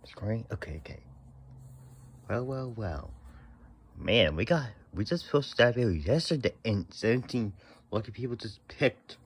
Scoring? Okay. Well. Man, we just posted that video yesterday, and 17 lucky people just picked.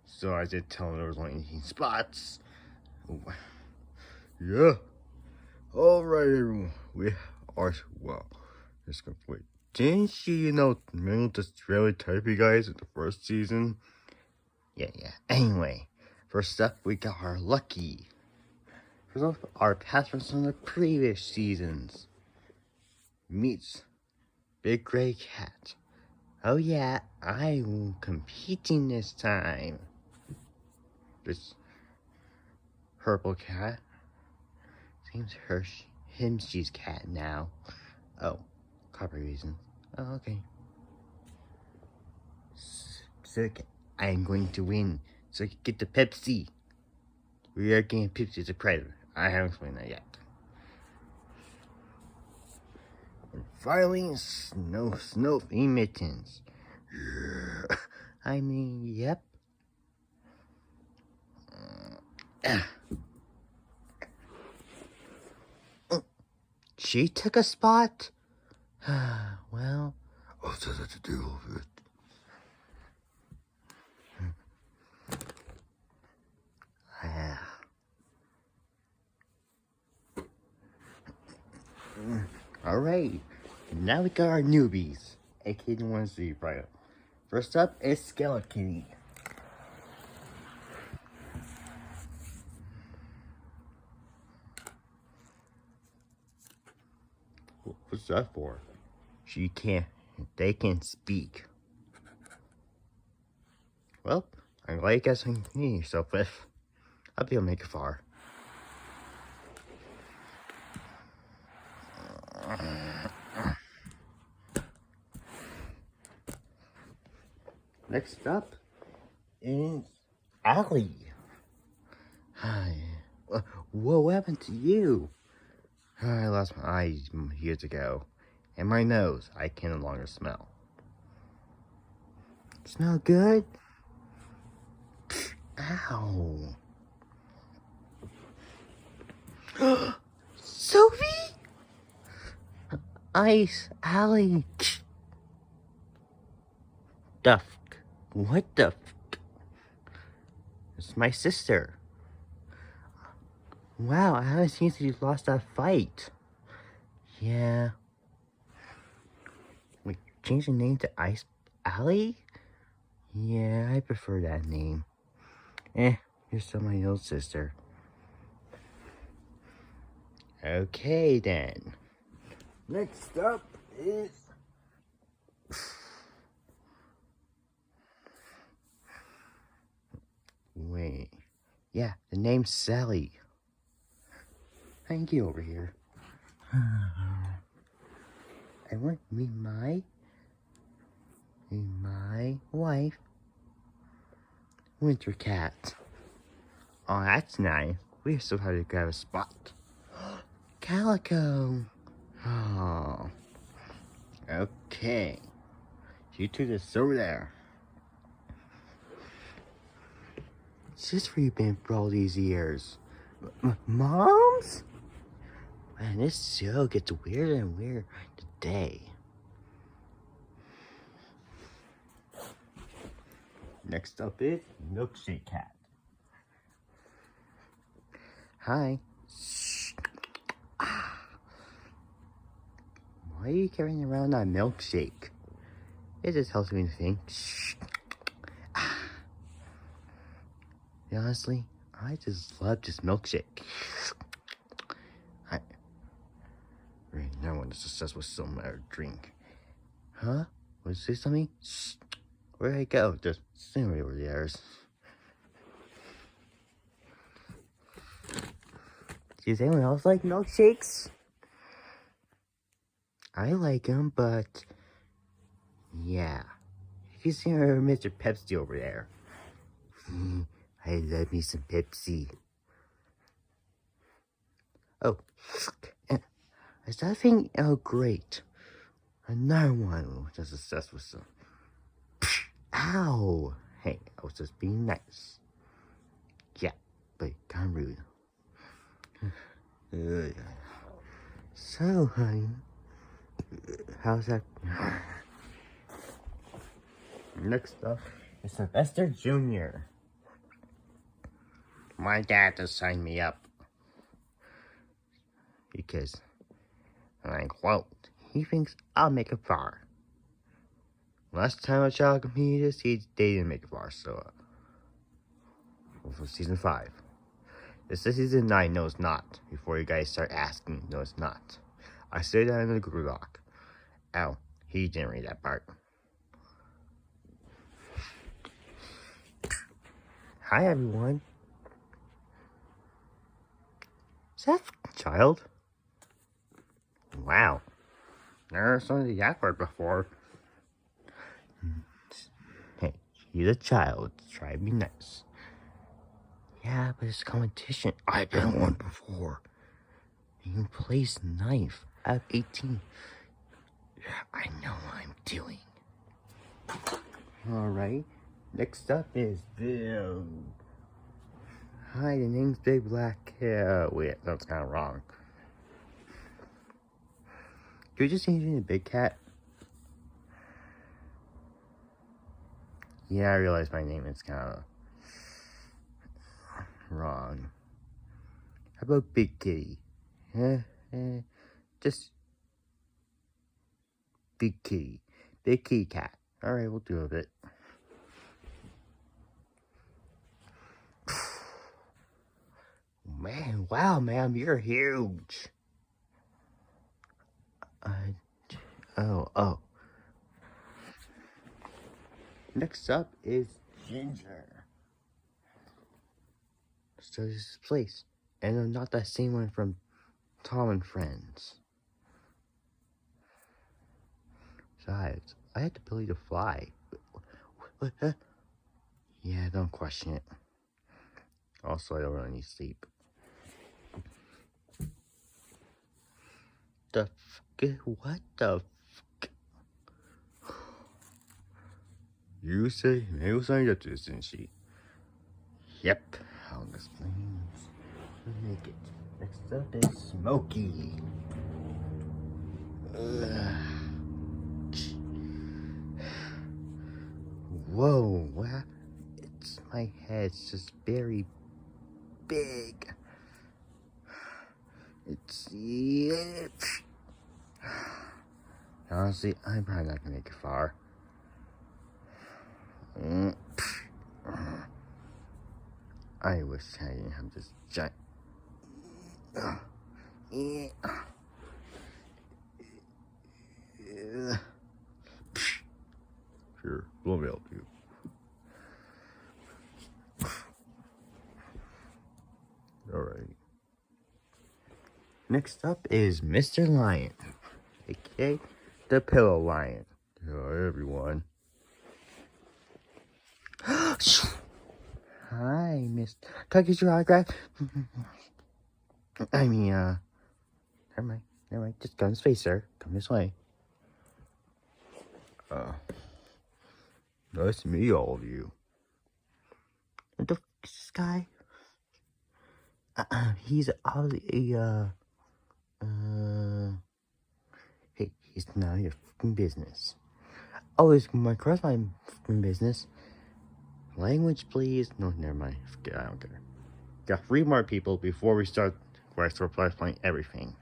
So I did tell them there was only 18 spots. Yeah. Alright, everyone. We are, it's complete. Didn't you know Mel just really type you guys in the first season? Yeah. Anyway, first up, we got our lucky. First off, our patrons from the previous seasons. Meets Big Gray Cat. Oh yeah, I'm competing this time. This purple cat. Seems she's cat now. Oh, copy reasons. Oh, okay. So I'm going to win. So I can get the Pepsi. We are getting Pepsi as a predator. I haven't explained that yet. And finally, snow mittens. Yeah. I mean, yep. She took a spot? Well, I'll just have to deal with it. Alright, now we got our newbies, aka the ones to right up. First up is Skeleton. What's that for? They can't speak. Well, I'm glad you guys can hear yourself with. I'll be able to make it far. Next up is Allie. Hi. What happened to you? I lost my eyes years ago. And my nose, I can no longer smell. Smell good? Ow. Sophie? Ice, Allie. Duck. What the f? It's my sister. Wow, I haven't seen since you lost that fight. Yeah. We changed the name to Ice Allie? Yeah, I prefer that name. You're still my old sister. Okay, then. Next up is... Wait. Yeah, the name's Sally. Thank you over here. I want to meet my wife, Winter Cat. Oh, that's nice. We still have to grab a spot. Calico. Oh. Okay. You two just over there. Is this where you've been for all these years? Moms? Man, this show gets weirder and weirder today. Next up is Milkshake Cat. Hi. Shh. Why are you carrying around that milkshake? It just helps me to think. Shh. Honestly, I just love this milkshake. Now I'm obsessed with some drink. Huh? Was this something? Shh. Where'd I go? Just sitting right over there. Does anyone else like milkshakes? I like them, but yeah. If you see Mr. Pepsi over there, I love me some Pepsi. Oh, is that thing? Oh, great. Another one just obsessed with some. Ow! Hey, I was just being nice. Yeah, but kind of rude. So, honey, how's that? Next up is Sylvester Jr. My dad just signed me up because, and I quote, he thinks I'll make it far. Last time a child competed, they didn't make it far, so for season 5. This is season 9, no it's not. Before you guys start asking, no it's not. I said that in the Google Doc. Ow, he didn't read that part. Hi everyone. Is that a child? Wow. Never saw the yak word before. Hey, he's a child. Try to be nice. Yeah, but it's competition. I've been one before. You plays knife at 18. I know what I'm doing. Alright. Next up is Bill. Hi, the name's Big Black Cat. Wait, that's kind of wrong. Could you just change me to Big Cat? Yeah, I realize my name is kind of wrong. How about Big Kitty? Just Big Kitty. Big Kitty Cat. Alright, we'll do a bit. Man, wow, ma'am, you're huge. Oh. Next up is Ginger. So this is place. And I'm not that same one from Tom and Friends. Besides, I had the ability to fly. What? Yeah, don't question it. Also, I don't really need sleep. What the fuck? You say Mei-san got this, didn't she? Yep. I'll explain. Make it. Next up is Smokey. Whoa, what happened? It's my head's just very big. Honestly, I'm probably not gonna make it far. I wish I didn't have this giant. Sure, we'll help you. Alright. Next up is Mr. Lion, aka the Pillow Lion. Hi, everyone. Hi, Miss. Can I get your autograph? I mean, never mind. Just come this way, sir. Come this way. Nice to meet all of you. What the f is this guy? He's obviously, hey, he's none of your fucking business. Oh, it's my cross my fucking business. Language, please. No, never mind. I don't care. Got 3 more people before we start where I start playing everything.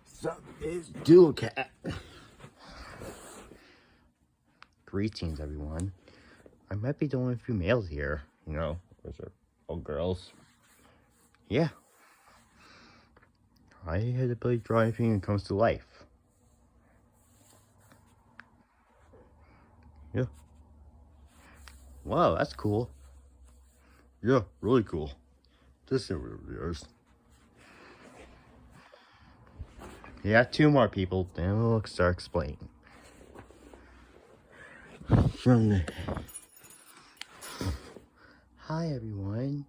So is Dual Cat. Greetings, everyone. I might be the only few males here. You know, those are all girls. Yeah. I had to play draw anything when it comes to life. Yeah. Wow, that's cool. Yeah, really cool. Just over yours. Yeah, 2 more people, then we'll start explaining. From the... Hi, everyone.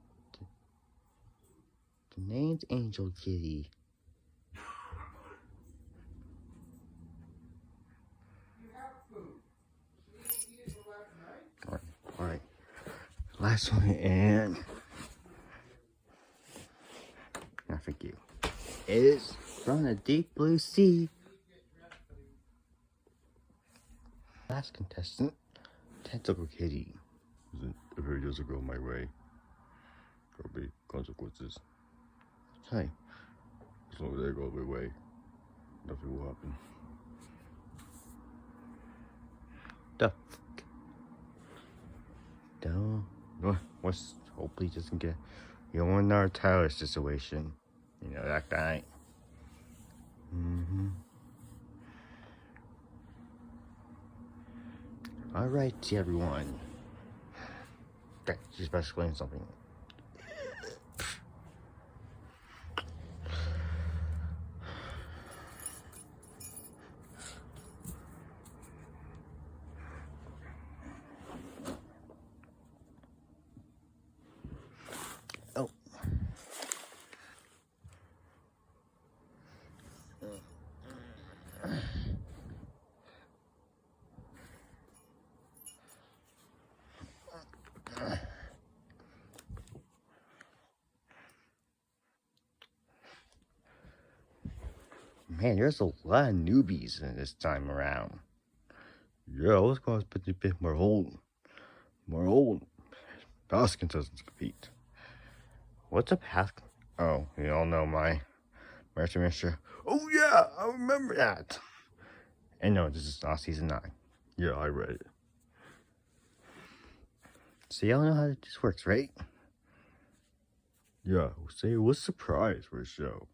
The name's Angel Kitty. Alright. Last one, and... I thank you. is from the deep blue sea. Last contestant, Tentacle Kitty. If it doesn't go my way, there'll be consequences. Hey, as long as they go my way, nothing will happen. The fuck? Don't. What's hopefully doesn't get you know in our tower situation. You know that guy. Alright, everyone. Okay, she's about to explain something. Oh. Man, there's a lot of newbies in this time around. Yeah, I was going to put a bit more old past contestants compete. What's a past? Oh, you all know my Mr. Oh yeah, I remember that. And no, this is not season 9. Yeah, I read it. So y'all know how this works, right? Yeah, say what's surprise for a show?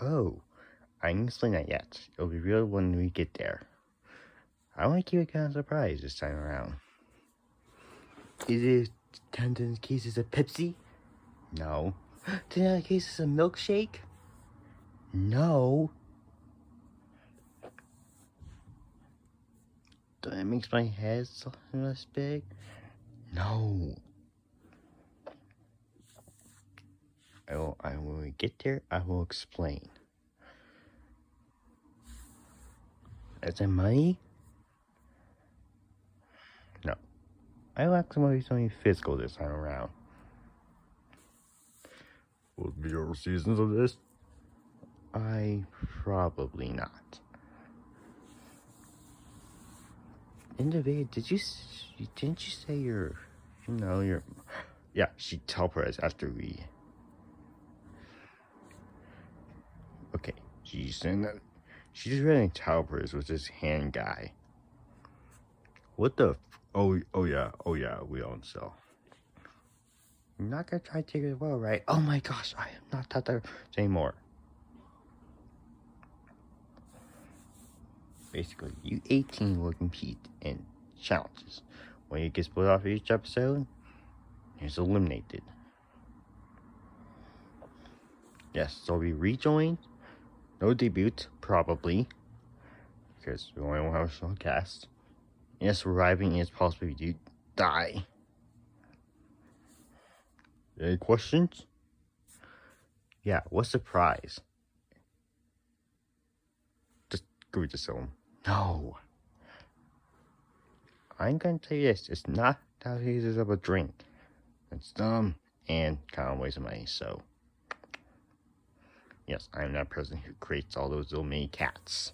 Oh, I didn't explain that yet. It'll be real when we get there. I want to keep it kind of surprise this time around. Is it 10 cases of Pepsi? No. 10 cases of milkshake? No. That makes my head so less big? No. When we get there, I will explain. Is it money? No. I will ask somebody something physical this time around. Will it be over seasons of this? Probably not. In the video, didn't you say you're, yeah, she teleported after we. Okay, she's saying that she's running teleporters with this hand guy. What the? Oh yeah, we own sell. You're not gonna try to take it as well, right? Oh my gosh, I am not that there anymore. Basically, you 18 will compete in challenges. When you get split off each episode, it's eliminated. Yes, so we rejoin. No debut, probably. Because we only have a strong cast. And surviving is possible we do die. Any questions? Yeah, what's the prize? Go read this film. No. I'm gonna tell you this, it's not thousands of a drink. It's dumb and kind of waste of money, so. Yes, I'm that person who creates all those little mini cats.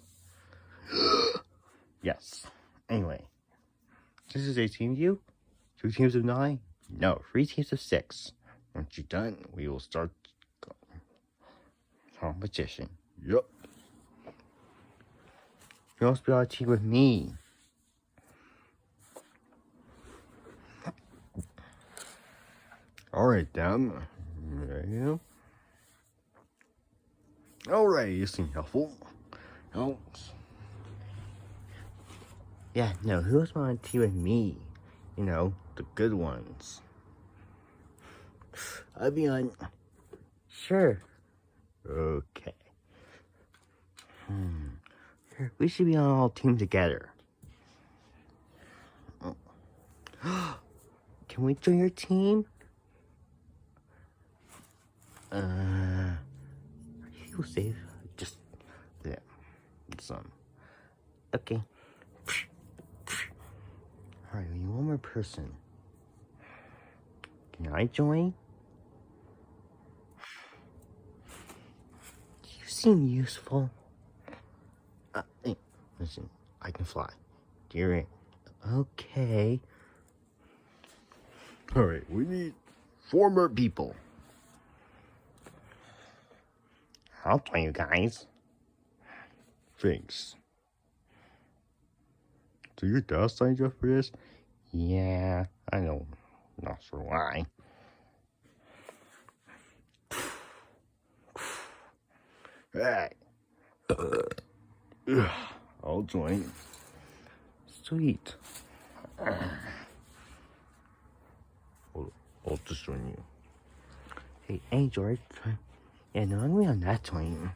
Yes. Anyway. This is a team view? 2 teams of 9? No, 3 teams of 6. Once you're done, we will start competition. Yup. You must be on a team with me. Alright, then. There you go. Alright, you seem helpful. Oh. Yeah, no, who's on a team with me? You know, the good ones. I'll be on. Sure. Okay. We should be on all team together. Oh. Can we join your team? Are you safe? Just yeah. Okay. Alright, we need one more person. Can I join? seem useful. Hey, listen, I can fly. Dear it. Okay. Alright, we need 4 more people. I'll join you guys. Thanks. So your dad signed you up for this? Yeah, I know. Not sure why. Alright. I'll join. Sweet. I'll just join you. Hey, George. Yeah, no, I'm going on that team.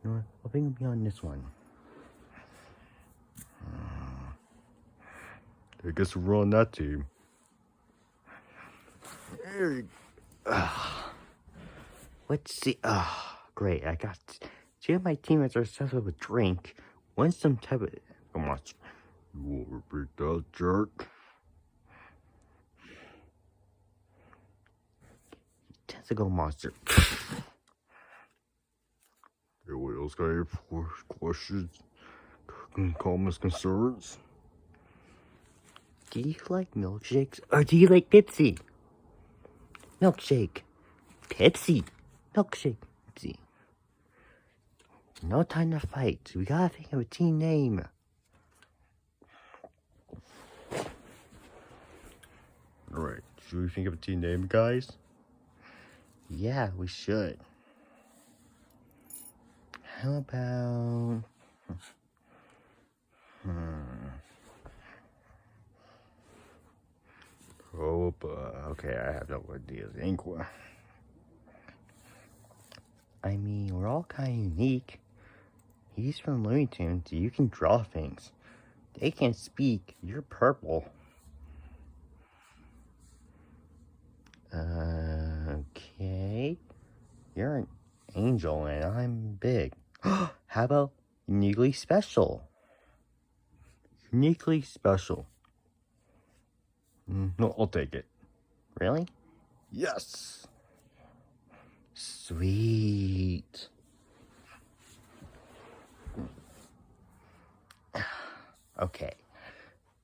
You know what? I think I'll be on this one. I guess we're on that team. Let's see. Great. I got 2 of my teammates are set up a drink. One's some type of monster. You won't repeat that, jerk. Tentacle monster. Anyone else got any questions? Comments, concerns? Do you like milkshakes or do you like Pepsi? Milkshake. Pepsi. Milkshake. Pepsi. No time to fight. We gotta think of a team name. Alright, should we think of a team name, guys? Yeah, we should. How about... okay, I have no ideas. Inqua. I mean, we're all kind of unique. He's from Looney Tunes. You can draw things. They can't speak. You're purple. Okay. You're an angel and I'm big. How about uniquely special? Uniquely special. No, I'll take it. Really? Yes. Sweet. Okay.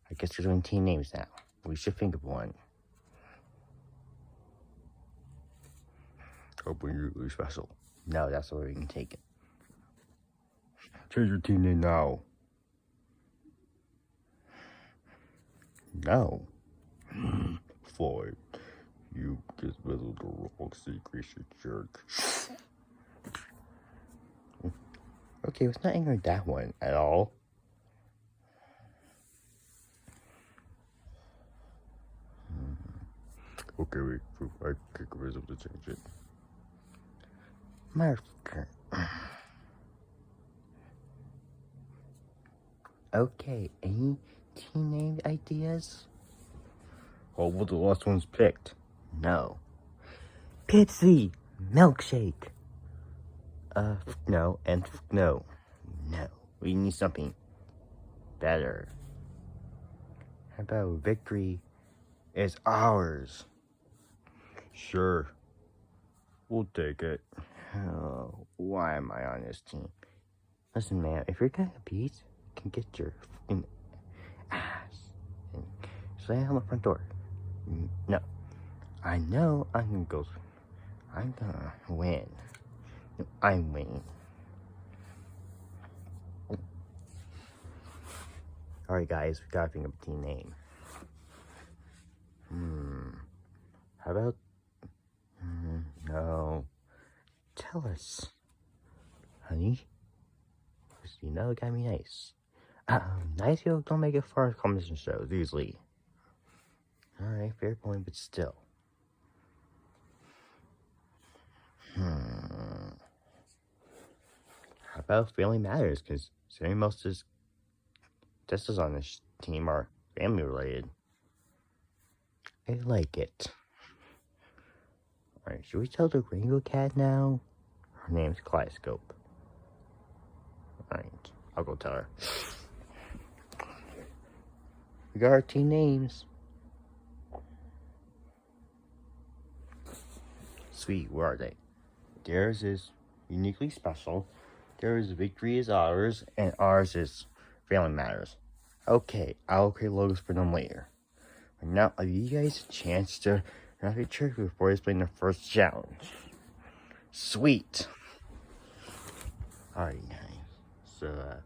I guess we're doing team names now. We should think of one. Hoping you're really special. No, that's the way we can take it. Change your team name now. No. Fine. You just meddled the wrong secret, you jerk. Okay, let's not ignore that one at all. Okay, wait. I can't convince him to change it. Marker. Okay, any team name ideas? Oh, well, the last one's picked. No. Pepsi. Milkshake. No, and no. No. We need something better. How about victory is ours? Sure. We'll take it. Oh, why am I on this team? Listen, man, if you're gonna compete, you can get your fucking ass and slam on the front door. No. I know I'm gonna go. I'm gonna win. I'm winning. Alright, guys, we gotta think of a team name. How about... no. Tell us, honey. You know, it gotta be nice. Nice people don't make it far as competition shows, usually. Alright, fair point, but still. How about Family Matters? Because most of contestants on this team are family related. I like it. Alright, should we tell the Rainbow Cat now? Her name's Kaleidoscope. Alright, I'll go tell her. We got our team names. Sweet, where are they? Theirs is uniquely special. Theirs victory is ours, and ours is family matters. Okay, I'll create logos for them later. But now, I'll give you guys a chance to have a trick before explaining the first challenge. Sweet. Alright, guys. So,